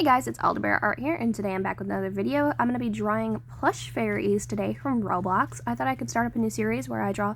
Hey guys, it's Alderbear Art here, and today I'm back with another video. I'm going to be drawing plush fairies today from Roblox. I thought I could start up a new series where I draw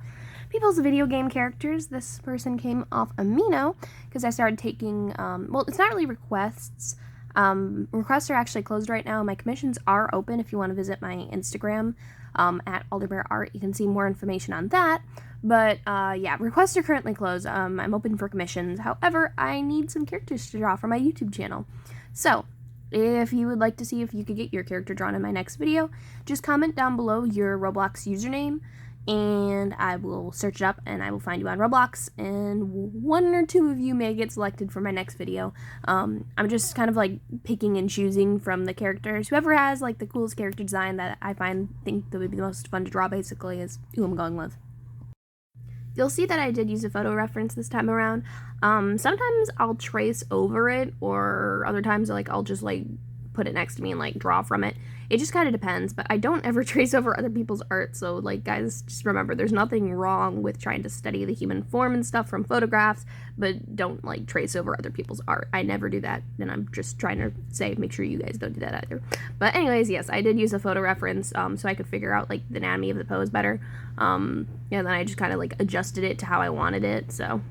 people's video game characters. This person came off Amino because I started taking, well, it's not really requests. Requests are actually closed right now. My commissions are open if you want to visit my Instagram at Alderbear Art. You can see more information on that. But, yeah, requests are currently closed. I'm open for commissions. However, I need some characters to draw for my YouTube channel. So, if you would like to see if you could get your character drawn in my next video, just comment down below your Roblox username, and I will search it up, and I will find you on Roblox, and one or two of you may get selected for my next video. I'm just kind of, like, picking and choosing from the characters. Whoever has, like, the coolest character design that I think that would be the most fun to draw, basically, is who I'm going with. You'll see that I did use a photo reference this time around. Sometimes I'll trace over it, or other times I'll just put it next to me and draw from it. It just kind of depends, but I don't ever trace over other people's art, so guys, just remember there's nothing wrong with trying to study the human form and stuff from photographs, but don't trace over other people's art. I never do that, and I'm just trying to say make sure you guys don't do that either. But anyways, yes, I did use a photo reference so I could figure out the anatomy of the pose better. And then I just kind of adjusted it to how I wanted it. So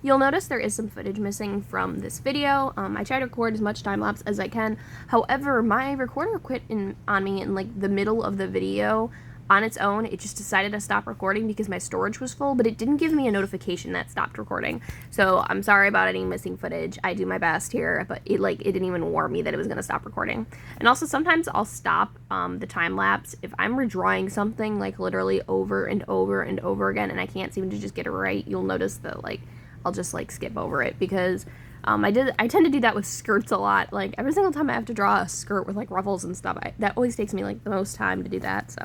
you'll notice there is some footage missing from this video. I try to record as much time-lapse as I can. However, my recorder quit on me in the middle of the video on its own. It just decided to stop recording because my storage was full, but it didn't give me a notification that stopped recording. So I'm sorry about any missing footage. I do my best here, but it didn't even warn me that it was going to stop recording. And also sometimes I'll stop the time-lapse if I'm redrawing something literally over and over and over again, and I can't seem to just get it right. You'll notice that I'll just skip over it because I tend to do that with skirts a lot. Every single time I have to draw a skirt with ruffles and stuff, that always takes me the most time to do that.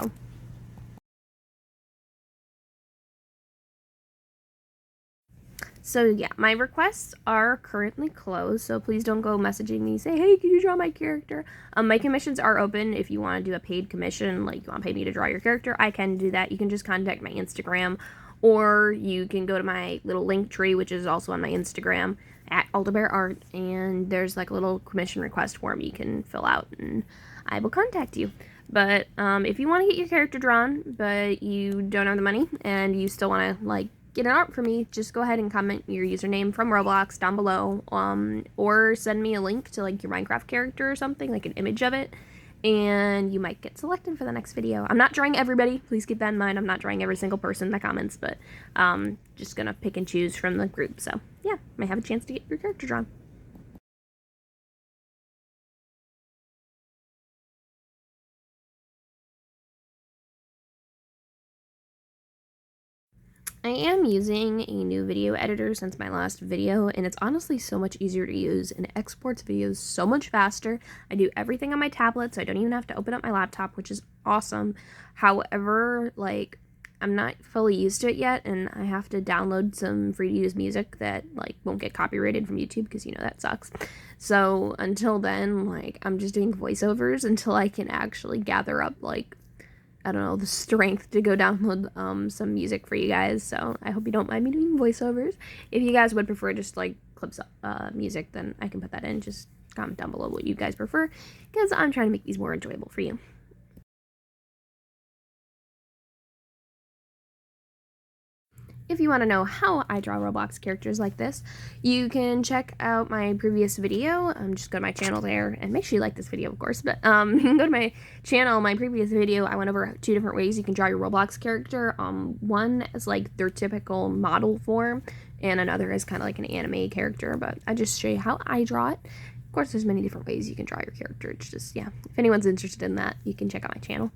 So yeah, my requests are currently closed, so please don't go messaging me, say, hey, can you draw my character? My commissions are open. If you want to do a paid commission, you want to pay me to draw your character, I can do that. You can just contact my Instagram, or you can go to my little link tree, which is also on my Instagram, at Alderbear Art, and there's a little commission request form you can fill out, and I will contact you. But if you want to get your character drawn, but you don't have the money, and you still want to, get an art for me, just go ahead and comment your username from Roblox down below, or send me a link to your Minecraft character or something, an image of it, and you might get selected for the next video. I'm not drawing everybody, please keep that in mind. I'm not drawing every single person that comments, but just gonna pick and choose from the group. So yeah, might have a chance to get your character drawn. I am using a new video editor since my last video, and it's honestly so much easier to use, and it exports videos so much faster. I do everything on my tablet, so I don't even have to open up my laptop, which is awesome. However, I'm not fully used to it yet, and I have to download some free-to-use music that, won't get copyrighted from YouTube, because, that sucks. So, until then, I'm just doing voiceovers until I can actually gather up, I don't know, the strength to go download some music for you guys. So I hope you don't mind me doing voiceovers. If you guys would prefer just clips music, then I can put that in. Just comment down below what you guys prefer, because I'm trying to make these more enjoyable for you. If you want to know how I draw Roblox characters like this, you can check out my previous video. Just go to my channel there, and make sure you like this video, of course. But you can go to my channel. My previous video, I went over 2 different ways you can draw your Roblox character. One is their typical model form, and another is kind of an anime character. But I just show you how I draw it. Of course, there's many different ways you can draw your character. It's just, yeah, if anyone's interested in that, you can check out my channel.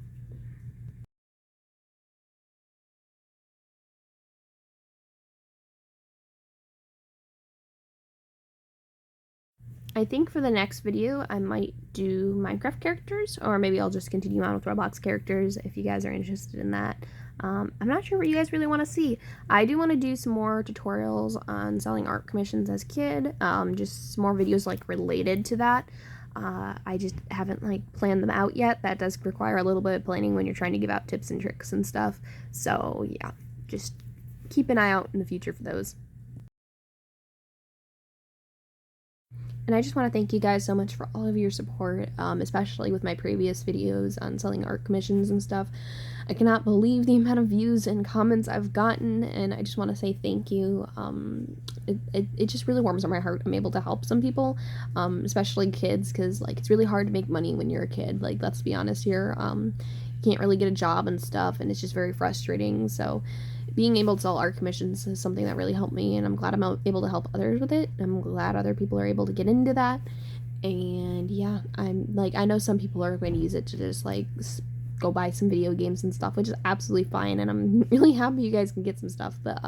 I think for the next video, I might do Minecraft characters, or maybe I'll just continue on with Roblox characters if you guys are interested in that. I'm not sure what you guys really want to see. I do want to do some more tutorials on selling art commissions as a kid, just some more videos related to that. I just haven't planned them out yet. That does require a little bit of planning when you're trying to give out tips and tricks and stuff. So yeah, just keep an eye out in the future for those. And I just want to thank you guys so much for all of your support, especially with my previous videos on selling art commissions and stuff. I cannot believe the amount of views and comments I've gotten, and I just want to say thank you. It just really warms my heart. I'm able to help some people, especially kids, because like it's really hard to make money when you're a kid. Like, let's be honest here. You can't really get a job and stuff, and it's just very frustrating. So being able to sell art commissions is something that really helped me, and I'm glad I'm able to help others with it. I'm glad other people are able to get into that. And yeah, I know some people are going to use it to just like go buy some video games and stuff, which is absolutely fine, and I'm really happy you guys can get some stuff. But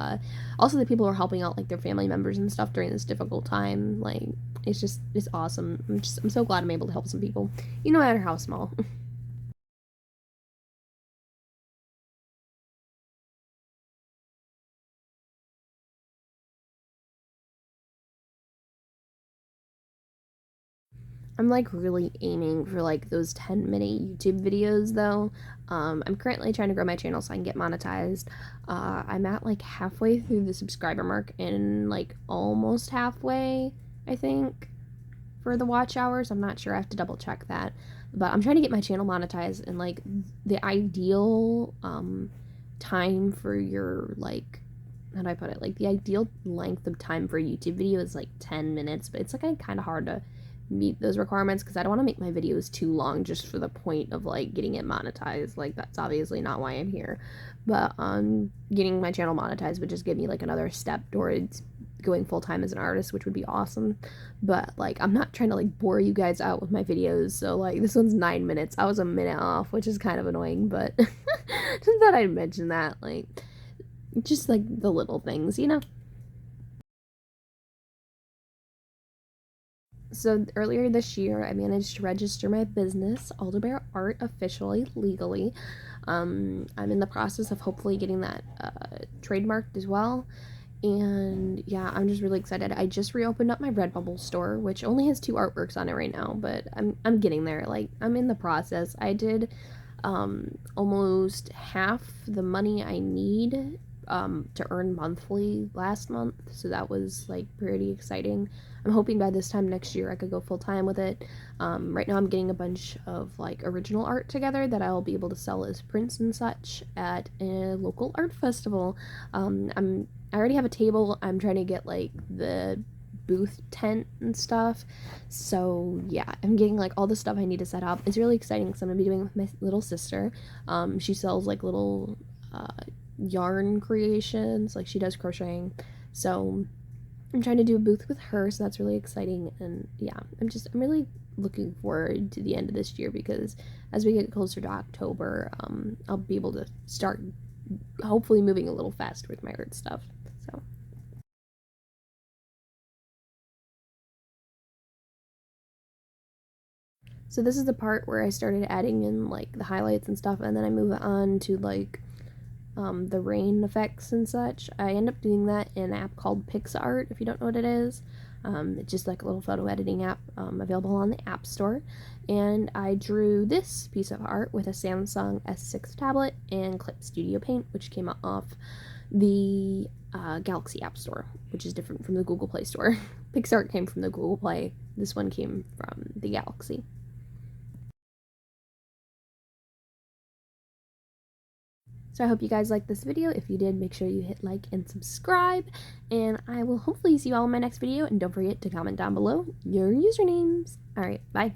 also the people who are helping out like their family members and stuff during this difficult time, like it's awesome. I'm so glad I'm able to help some people, no matter how small. I'm like really aiming for like those 10-minute YouTube videos though. I'm currently trying to grow my channel so I can get monetized. I'm at like halfway through the subscriber mark and like almost halfway, I think, for the watch hours. I'm not sure, I have to double check that. But I'm trying to get my channel monetized, and like the ideal time for your like, how do I put it? Like the ideal length of time for a YouTube video is like 10 minutes, but it's like kind of hard to meet those requirements because I don't want to make my videos too long just for the point of like getting it monetized. Like that's obviously not why I'm here. But getting my channel monetized would just give me like another step towards going full-time as an artist, which would be awesome. But like I'm not trying to like bore you guys out with my videos, so like this one's 9 minutes. I was a minute off, which is kind of annoying, but just thought I'd mention that, like just like the little things, So earlier this year, I managed to register my business, Alderbear Art, officially, legally. I'm in the process of hopefully getting that trademarked as well. And yeah, I'm just really excited. I just reopened up my Redbubble store, which only has 2 artworks on it right now, but I'm getting there. Like, I'm in the process. I did almost half the money I need to earn monthly last month, so that was like pretty exciting. I'm hoping by this time next year I could go full time with it. Right now I'm getting a bunch of like original art together that I'll be able to sell as prints and such at a local art festival. I already have a table. I'm trying to get like the booth tent and stuff. So yeah, I'm getting like all the stuff I need to set up. It's really exciting because I'm gonna be doing it with my little sister. She sells like little yarn creations, like she does crocheting. So I'm trying to do a booth with her, so that's really exciting. And yeah, I'm really looking forward to the end of this year because as we get closer to October, I'll be able to start hopefully moving a little faster with my art stuff. So this is the part where I started adding in like the highlights and stuff, and then I move on to like the rain effects and such. I end up doing that in an app called PixArt, if you don't know what it is. It's just like a little photo editing app available on the App Store. And I drew this piece of art with a Samsung S6 tablet and Clip Studio Paint, which came off the Galaxy App Store, which is different from the Google Play Store. PixArt came from the Google Play. This one came from the Galaxy. So I hope you guys liked this video. If you did, make sure you hit like and subscribe. And I will hopefully see you all in my next video. And don't forget to comment down below your usernames. Alright, bye.